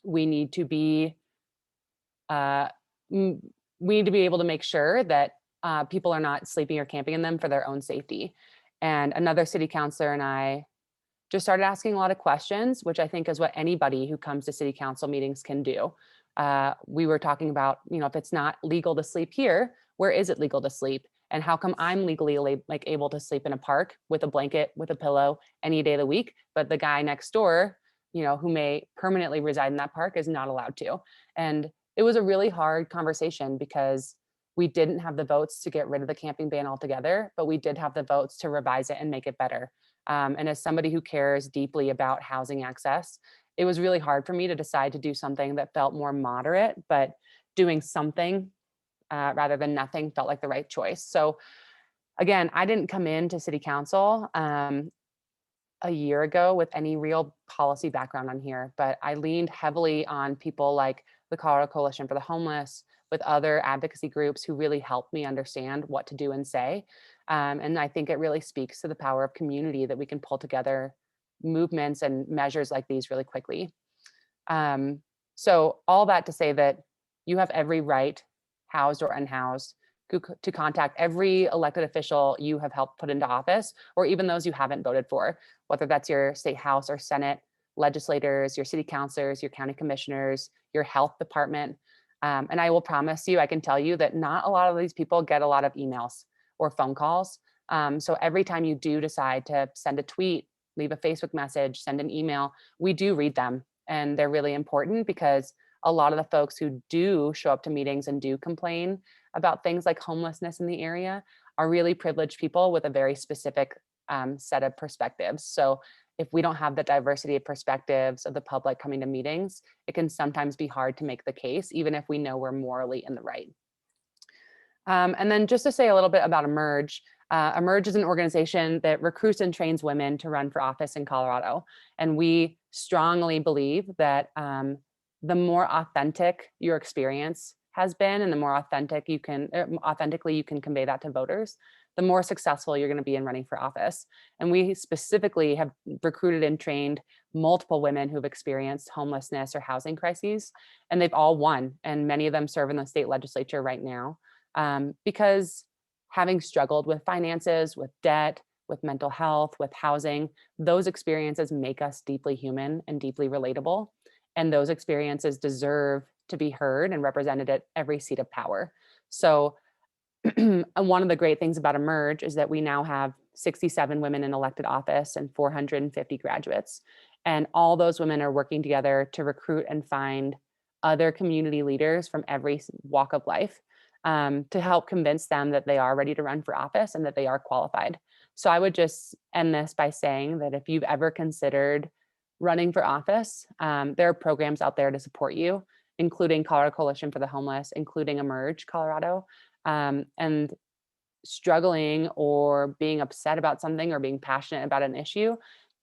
we need to be able to make sure that people are not sleeping or camping in them for their own safety. And another city councilor and I just started asking a lot of questions, which I think is what anybody who comes to city council meetings can do. We were talking about, if it's not legal to sleep here, where is it legal to sleep? And how come I'm legally able to sleep in a park with a blanket, with a pillow any day of the week, but the guy next door, who may permanently reside in that park is not allowed to? And it was a really hard conversation because we didn't have the votes to get rid of the camping ban altogether, but we did have the votes to revise it and make it better. And as somebody who cares deeply about housing access, it was really hard for me to decide to do something that felt more moderate, but doing something rather than nothing felt like the right choice. So again, I didn't come into city council a year ago with any real policy background on here, but I leaned heavily on people like the Colorado Coalition for the Homeless, with other advocacy groups who really helped me understand what to do and say. And I think it really speaks to the power of community that we can pull together movements and measures like these really quickly. So all that to say that you have every right, housed or unhoused, to contact every elected official you have helped put into office, or even those you haven't voted for, whether that's your state house or Senate legislators, your city councilors, your county commissioners, your health department. And I will promise you, I can tell you that not a lot of these people get a lot of emails or phone calls. So every time you do decide to send a tweet, leave a Facebook message, send an email, we do read them. And they're really important because a lot of the folks who do show up to meetings and do complain about things like homelessness in the area are really privileged people with a very specific set of perspectives. So if we don't have the diversity of perspectives of the public coming to meetings, it can sometimes be hard to make the case, even if we know we're morally in the right. And then just to say a little bit about Emerge. Emerge is an organization that recruits and trains women to run for office in Colorado. And we strongly believe that the more authentic your experience has been and the more authentically you can convey that to voters, the more successful you're going to be in running for office. And we specifically have recruited and trained multiple women who've experienced homelessness or housing crises, and they've all won. And many of them serve in the state legislature right now because having struggled with finances, with debt, with mental health, with housing, those experiences make us deeply human and deeply relatable. And those experiences deserve to be heard and represented at every seat of power. So and one of the great things about Emerge is that we now have 67 women in elected office and 450 graduates. And all those women are working together to recruit and find other community leaders from every walk of life to help convince them that they are ready to run for office and that they are qualified. So I would just end this by saying that if you've ever considered running for office, there are programs out there to support you, including Colorado Coalition for the Homeless, including Emerge Colorado, and struggling or being upset about something or being passionate about an issue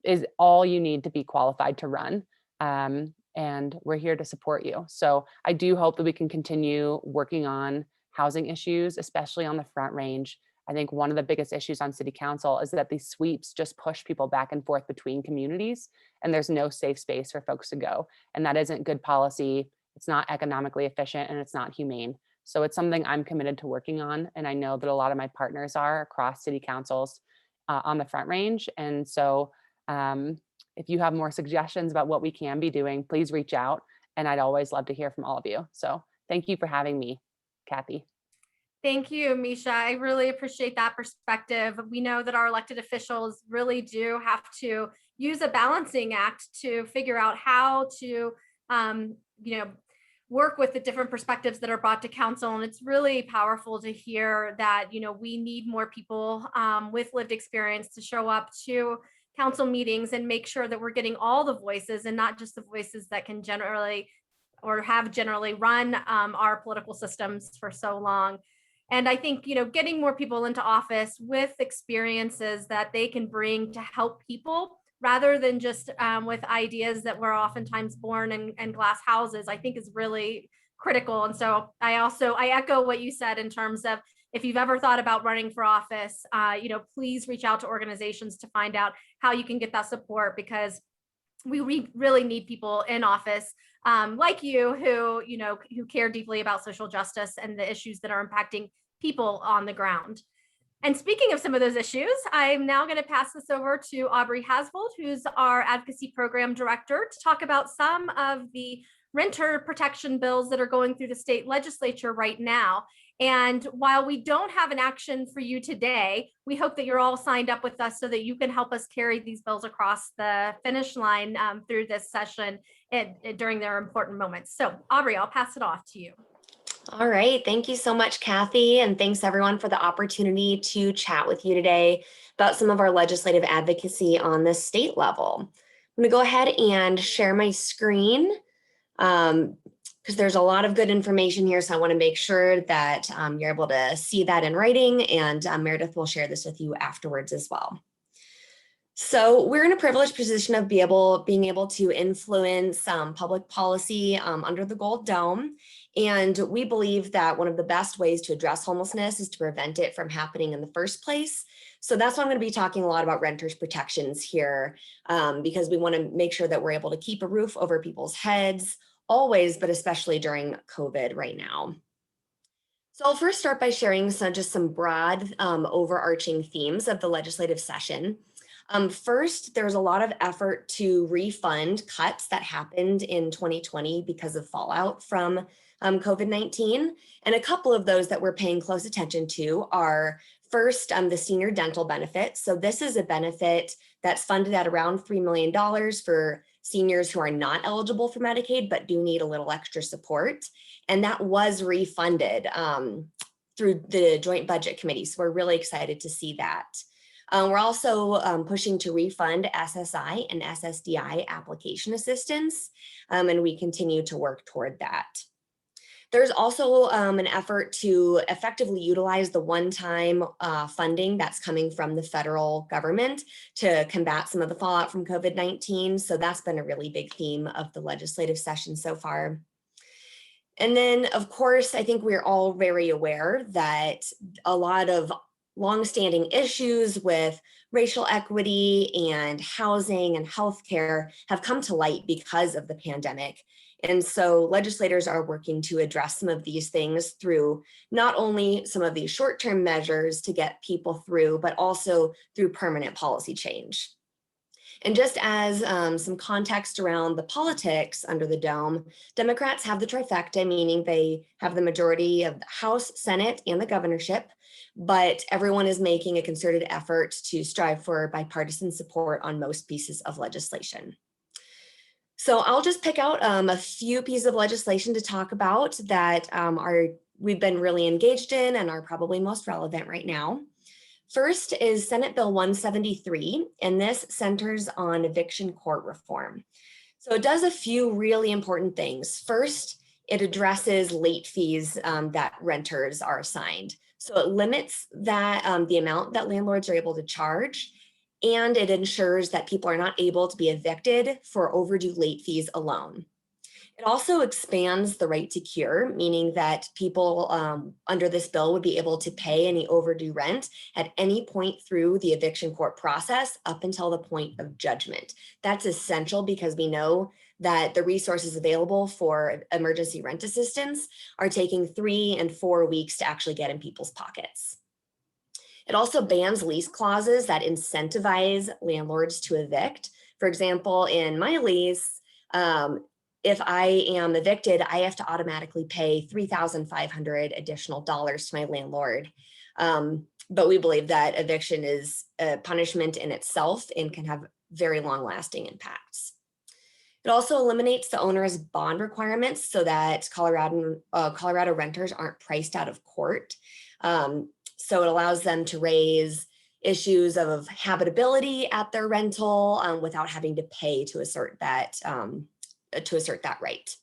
is all you need to be qualified to run. And we're here to support you. So I do hope that we can continue working on housing issues, especially on the Front Range. I think one of the biggest issues on city council is that these sweeps just push people back and forth between communities, and there's no safe space for folks to go. And that isn't good policy. It's not economically efficient, and it's not humane. So it's something I'm committed to working on. And I know that a lot of my partners are across city councils on the Front Range. And so if you have more suggestions about what we can be doing, please reach out. And I'd always love to hear from all of you. So thank you for having me, Kathy. Thank you, Micha. I really appreciate that perspective. We know that our elected officials really do have to use a balancing act to figure out how to, work with the different perspectives that are brought to council. And it's really powerful to hear that, we need more people with lived experience to show up to council meetings and make sure that we're getting all the voices and not just the voices that can generally or have generally run our political systems for so long. And I think, getting more people into office with experiences that they can bring to help people rather than just with ideas that were oftentimes born in glass houses, I think is really critical. And so I echo what you said in terms of, if you've ever thought about running for office, please reach out to organizations to find out how you can get that support, because we really need people in office like you who care deeply about social justice and the issues that are impacting people on the ground. And speaking of some of those issues, I'm now going to pass this over to Aubrey Hasvold, who's our Advocacy Program Director, to talk about some of the renter protection bills that are going through the state legislature right now. And while we don't have an action for you today, we hope that you're all signed up with us so that you can help us carry these bills across the finish line through this session during their important moments. So Aubrey, I'll pass it off to you. All right. Thank you so much, Kathy. And thanks everyone for the opportunity to chat with you today about some of our legislative advocacy on the state level. I'm going to go ahead and share my screen because there's a lot of good information here. So I want to make sure that you're able to see that in writing, and Meredith will share this with you afterwards as well. So we're in a privileged position of being able to influence public policy under the Gold Dome. And we believe that one of the best ways to address homelessness is to prevent it from happening in the first place. So that's why I'm going to be talking a lot about renters protections here, because we want to make sure that we're able to keep a roof over people's heads always, but especially during COVID right now. So I'll first start by sharing just some broad overarching themes of the legislative session. First, there's a lot of effort to refund cuts that happened in 2020 because of fallout from COVID-19. And a couple of those that we're paying close attention to are first, the senior dental benefit. So this is a benefit that's funded at around $3 million for seniors who are not eligible for Medicaid, but do need a little extra support. And that was refunded through the Joint Budget Committee. So we're really excited to see that. We're also pushing to refund SSI and SSDI application assistance, and we continue to work toward that. There's also an effort to effectively utilize the one-time funding that's coming from the federal government to combat some of the fallout from COVID-19. So that's been a really big theme of the legislative session so far. And then, of course, I think we're all very aware that a lot of longstanding issues with racial equity and housing and healthcare have come to light because of the pandemic. And so legislators are working to address some of these things through not only some of these short-term measures to get people through, but also through permanent policy change. And just as some context around the politics under the dome, Democrats have the trifecta, meaning they have the majority of the House, Senate, and the governorship, but everyone is making a concerted effort to strive for bipartisan support on most pieces of legislation. So I'll just pick out a few pieces of legislation to talk about that we've been really engaged in and are probably most relevant right now. First is Senate Bill 173, and this centers on eviction court reform. So it does a few really important things. First, it addresses late fees that renters are assigned. So it limits that the amount that landlords are able to charge, and it ensures that people are not able to be evicted for overdue late fees alone. It also expands the right to cure, meaning that people under this bill would be able to pay any overdue rent at any point through the eviction court process up until the point of judgment. That's essential because we know that the resources available for emergency rent assistance are taking 3 and 4 weeks to actually get in people's pockets. It also bans lease clauses that incentivize landlords to evict. For example, in my lease, if I am evicted, I have to automatically pay $3,500 additional dollars to my landlord. But we believe that eviction is a punishment in itself and can have very long-lasting impacts. It also eliminates the owner's bond requirements so that Colorado renters aren't priced out of court. So it allows them to raise issues of habitability at their rental without having to pay to assert that right.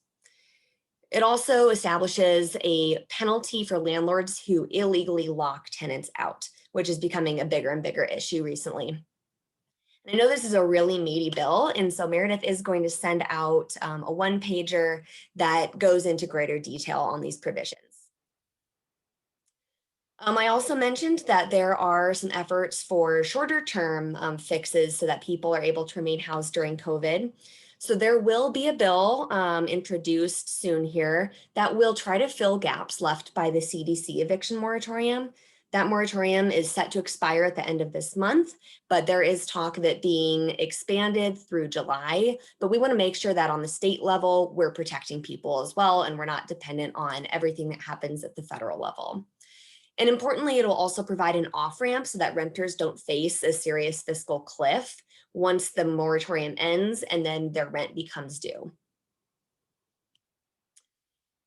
It also establishes a penalty for landlords who illegally lock tenants out, which is becoming a bigger and bigger issue recently. And I know this is a really meaty bill, and so Meredith is going to send out a one-pager that goes into greater detail on these provisions. I also mentioned that there are some efforts for shorter term fixes so that people are able to remain housed during COVID. So there will be a bill introduced soon here that will try to fill gaps left by the CDC eviction moratorium. That moratorium is set to expire at the end of this month, but there is talk of it being expanded through July. But we want to make sure that on the state level, we're protecting people as well, and we're not dependent on everything that happens at the federal level. And importantly, it will also provide an off-ramp so that renters don't face a serious fiscal cliff once the moratorium ends and then their rent becomes due.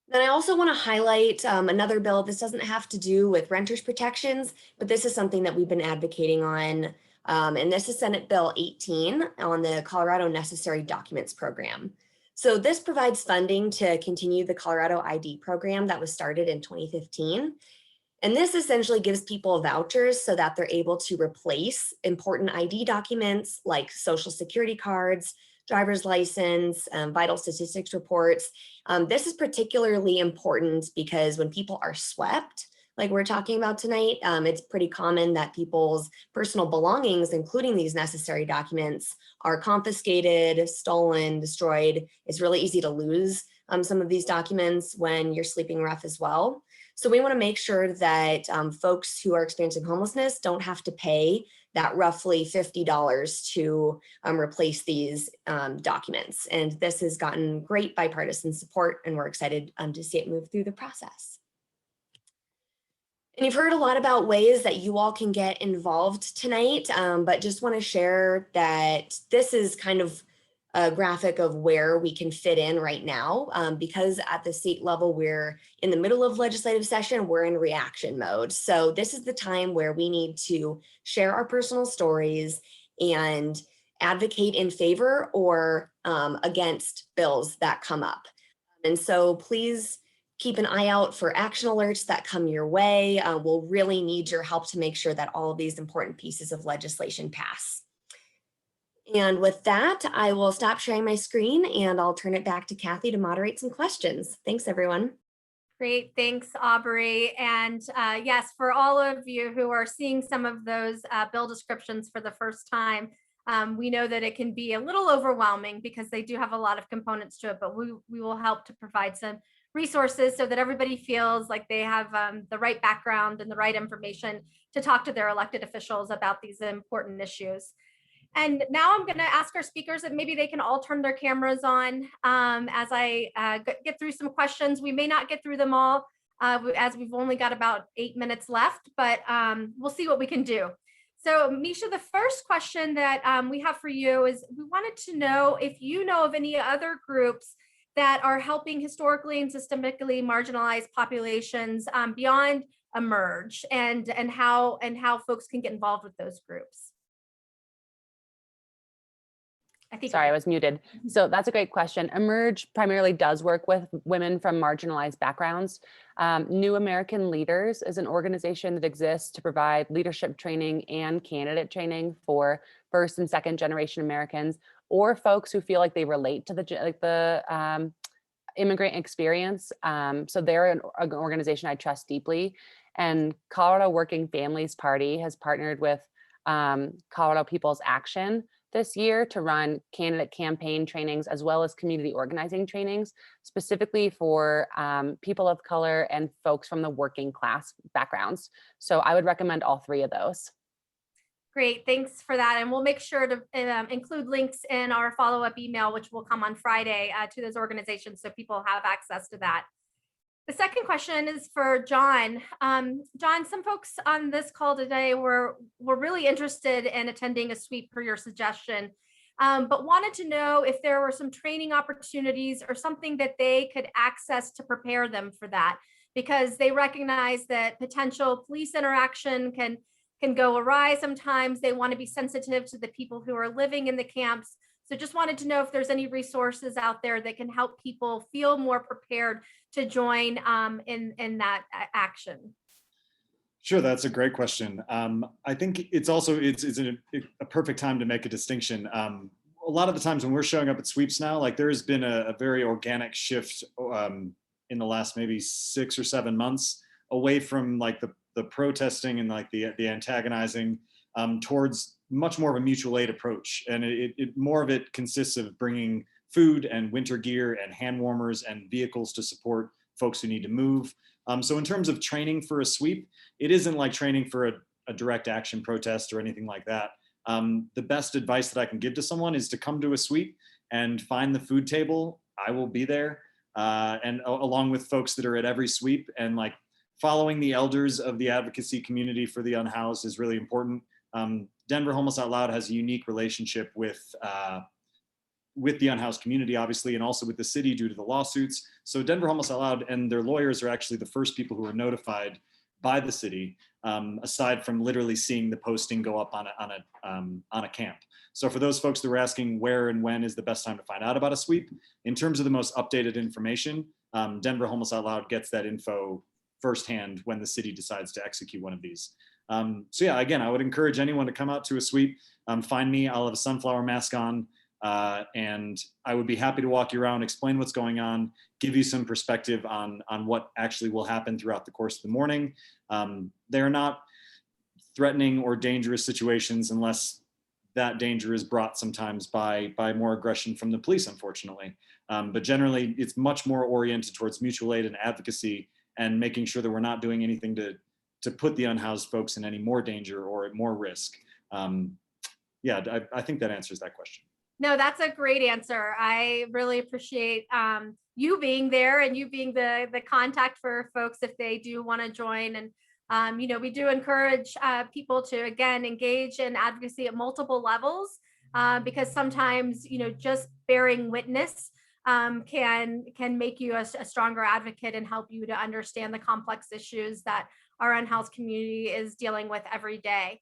Then I also want to highlight another bill. This doesn't have to do with renters protections, but this is something that we've been advocating on. And this is Senate Bill 18 on the Colorado Necessary Documents Program. So this provides funding to continue the Colorado ID program that was started in 2015. And this essentially gives people vouchers so that they're able to replace important ID documents like social security cards, driver's license, vital statistics reports. This is particularly important because when people are swept, like we're talking about tonight, it's pretty common that people's personal belongings, including these necessary documents, are confiscated, stolen, destroyed. It's really easy to lose some of these documents when you're sleeping rough as well. So we want to make sure that folks who are experiencing homelessness don't have to pay that roughly $50 to replace these documents. And this has gotten great bipartisan support, and we're excited to see it move through the process. And you've heard a lot about ways that you all can get involved tonight, but just want to share that this is kind of a graphic of where we can fit in right now, because at the state level, we're in the middle of legislative session, we're in reaction mode. So this is the time where we need to share our personal stories and advocate in favor or against bills that come up. And so please keep an eye out for action alerts that come your way. We'll really need your help to make sure that all of these important pieces of legislation pass. And with that, I will stop sharing my screen and I'll turn it back to Kathy to moderate some questions. Thanks, everyone. Great, thanks, Aubrey. And yes, for all of you who are seeing some of those bill descriptions for the first time, we know that it can be a little overwhelming because they do have a lot of components to it, but we will help to provide some resources so that everybody feels like they have the right background and the right information to talk to their elected officials about these important issues. And now I'm going to ask our speakers that maybe they can all turn their cameras on as I get through some questions. We may not get through them all as we've only got about 8 minutes left, but we'll see what we can do. So Micha, the first question that we have for you is we wanted to know if you know of any other groups that are helping historically and systemically marginalized populations beyond Emerge, and how folks can get involved with those groups. Sorry, I was muted. So that's a great question. Emerge primarily does work with women from marginalized backgrounds. New American Leaders is an organization that exists to provide leadership training and candidate training for first and second generation Americans, or folks who feel like they relate to the immigrant experience. So they're an organization I trust deeply. And Colorado Working Families Party has partnered with Colorado People's Action this year to run candidate campaign trainings as well as community organizing trainings, specifically for people of color and folks from the working class backgrounds. So I would recommend all three of those. Great, thanks for that. And we'll make sure to include links in our follow-up email, which will come on Friday to those organizations so people have access to that. The second question is for John. John, some folks on this call today were really interested in attending a sweep per your suggestion, but wanted to know if there were some training opportunities or something that they could access to prepare them for that, because they recognize that potential police interaction can go awry sometimes. They want to be sensitive to the people who are living in the camps. So just wanted to know if there's any resources out there that can help people feel more prepared to join in that action. Sure, that's a great question. I think it's a perfect time to make a distinction. A lot of the times when we're showing up at sweeps now, like there's been a very organic shift in the last maybe 6 or 7 months away from like the protesting and like the antagonizing towards much more of a mutual aid approach. And it more of it consists of bringing food and winter gear and hand warmers and vehicles to support folks who need to move. So in terms of training for a sweep, it isn't like training for a direct action protest or anything like that. The best advice that I can give to someone is to come to a sweep and find the food table. I will be there, and along with folks that are at every sweep, and like following the elders of the advocacy community for the unhoused is really important. Denver Homeless Out Loud has a unique relationship with the unhoused community, obviously, and also with the city due to the lawsuits. So Denver Homeless Out Loud and their lawyers are actually the first people who are notified by the city, aside from literally seeing the posting go up on a camp. So for those folks that were asking where and when is the best time to find out about a sweep, in terms of the most updated information, Denver Homeless Out Loud gets that info firsthand when the city decides to execute one of these. So yeah, again, I would encourage anyone to come out to a sweep. Find me, I'll have a sunflower mask on, and I would be happy to walk you around, explain what's going on, give you some perspective on what actually will happen throughout the course of the morning. They're not threatening or dangerous situations unless that danger is brought sometimes by more aggression from the police, unfortunately. But generally, it's much more oriented towards mutual aid and advocacy and making sure that we're not doing anything to put the unhoused folks in any more danger or at more risk. Yeah, I think that answers that question. No, that's a great answer. I really appreciate you being there and you being the contact for folks if they do want to join. And, we do encourage people to, again, engage in advocacy at multiple levels because sometimes, just bearing witness can make you a stronger advocate and help you to understand the complex issues that our unhoused community is dealing with every day.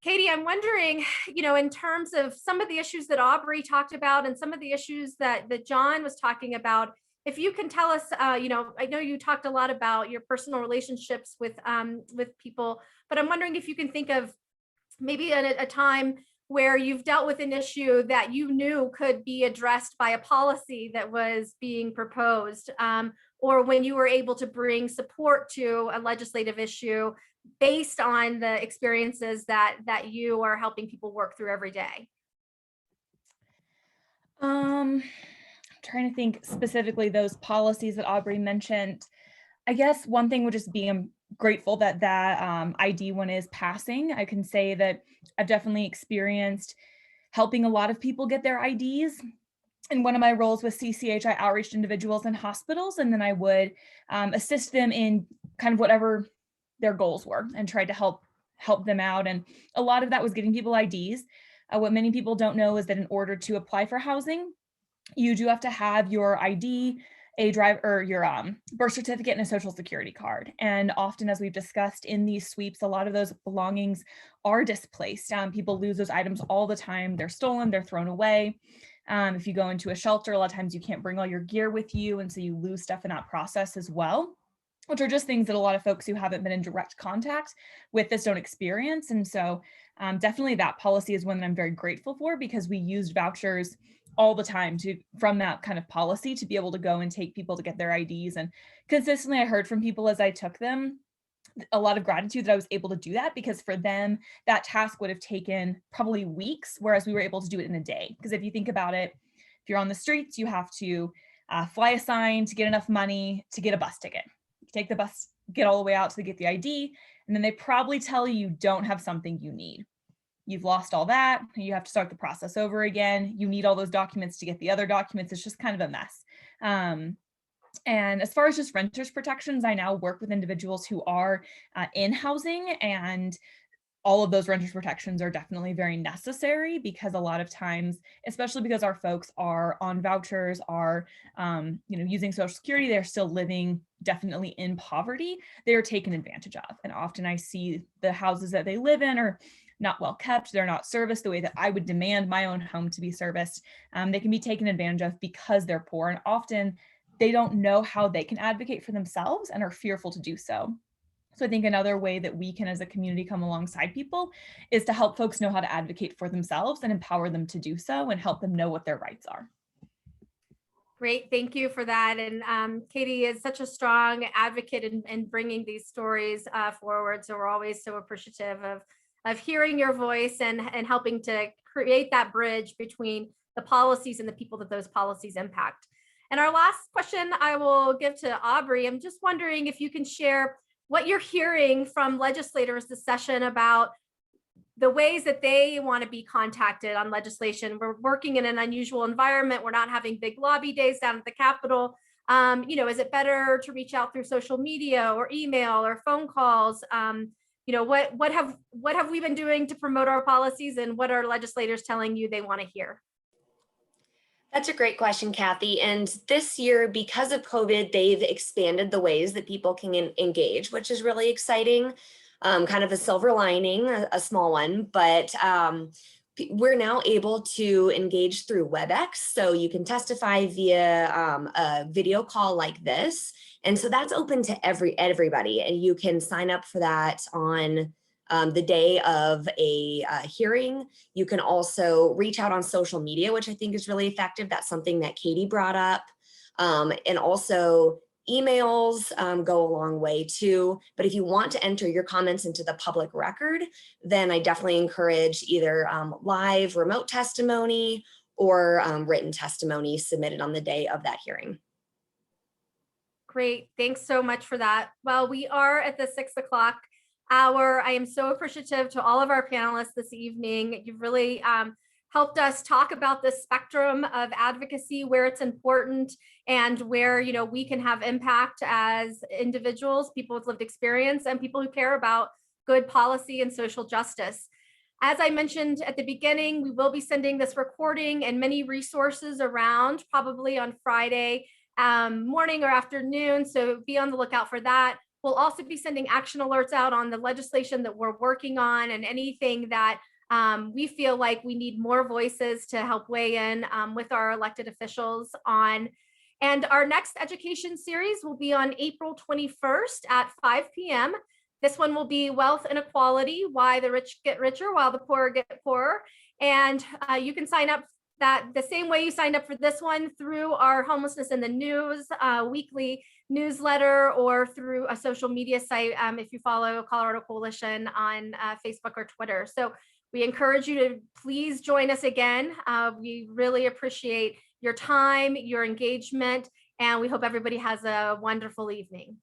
Katy, I'm wondering, in terms of some of the issues that Aubrey talked about and some of the issues that John was talking about, if you can tell us, I know you talked a lot about your personal relationships with people, but I'm wondering if you can think of maybe a time where you've dealt with an issue that you knew could be addressed by a policy that was being proposed, or when you were able to bring support to a legislative issue based on the experiences that you are helping people work through every day. I'm trying to think specifically those policies that Aubrey mentioned. I guess one thing would just be grateful that that ID one is passing. I can say that I've definitely experienced helping a lot of people get their IDs. In one of my roles with CCH, I outreached individuals in hospitals, and then I would assist them in kind of whatever their goals were and tried to help them out. And a lot of that was getting people IDs. What many people don't know is that in order to apply for housing, you do have to have your ID, a your birth certificate, and a social security card. And often, as we've discussed in these sweeps, a lot of those belongings are displaced. People lose those items all the time. They're stolen, they're thrown away. If you go into a shelter, a lot of times you can't bring all your gear with you, and so you lose stuff in that process as well, which are just things that a lot of folks who haven't been in direct contact with this don't experience. And so definitely that policy is one that I'm very grateful for, because we used vouchers all the time from that kind of policy to be able to go and take people to get their IDs. And consistently I heard from people as I took them a lot of gratitude that I was able to do that, because for them that task would have taken probably weeks, whereas we were able to do it in a day. Because if you think about it, if you're on the streets, you have to fly a sign to get enough money to get a bus ticket. You take the bus, get all the way out to get the ID, and then they probably tell you don't have something you need. You've lost all that. You have to start the process over again. You need all those documents to get the other documents. It's just kind of a mess. And as far as just renters protections, I now work with individuals who are in housing, and all of those renters protections are definitely very necessary, because a lot of times, especially because our folks are on vouchers, are using Social Security, they're still living definitely in poverty, they are taken advantage of. And often I see the houses that they live in are not well kept, they're not serviced the way that I would demand my own home to be serviced. They can be taken advantage of because they're poor, and often they don't know how they can advocate for themselves and are fearful to do so. So I think another way that we can as a community come alongside people is to help folks know how to advocate for themselves and empower them to do so, and help them know what their rights are. Great, thank you for that. And Katy is such a strong advocate in bringing these stories forward. So we're always so appreciative of hearing your voice and helping to create that bridge between the policies and the people that those policies impact. And our last question I will give to Aubrey. I'm just wondering if you can share what you're hearing from legislators this session about the ways that they want to be contacted on legislation. We're working in an unusual environment. We're not having big lobby days down at the Capitol. Is it better to reach out through social media or email or phone calls? What have we been doing to promote our policies, and what are legislators telling you they want to hear? That's a great question, Kathy. And this year, because of COVID, they've expanded the ways that people can engage, which is really exciting. Kind of a silver lining, a small one, but we're now able to engage through WebEx. So you can testify via a video call like this. And so that's open to everybody. And you can sign up for that on the day of a hearing. You can also reach out on social media, which I think is really effective. That's something that Katy brought up. And also emails go a long way too. But if you want to enter your comments into the public record, then I definitely encourage either live remote testimony or written testimony submitted on the day of that hearing. Great, thanks so much for that. Well, we are at the 6 o'clock hour. I am so appreciative to all of our panelists this evening. You've really helped us talk about the spectrum of advocacy, where it's important and where we can have impact as individuals, people with lived experience, and people who care about good policy and social justice. As I mentioned at the beginning, we will be sending this recording and many resources around probably on Friday morning or afternoon, so be on the lookout for that. We'll also be sending action alerts out on the legislation that we're working on, and anything that we feel like we need more voices to help weigh in with our elected officials on. And our next education series will be on April 21st at 5 p.m. This one will be Wealth Inequality, Why the Rich Get Richer While the Poor Get Poorer. And you can sign up that the same way you signed up for this one, through our Homelessness in the News weekly newsletter, or through a social media site if you follow Colorado Coalition on Facebook or Twitter. So we encourage you to please join us again. We really appreciate your time, your engagement, and we hope everybody has a wonderful evening.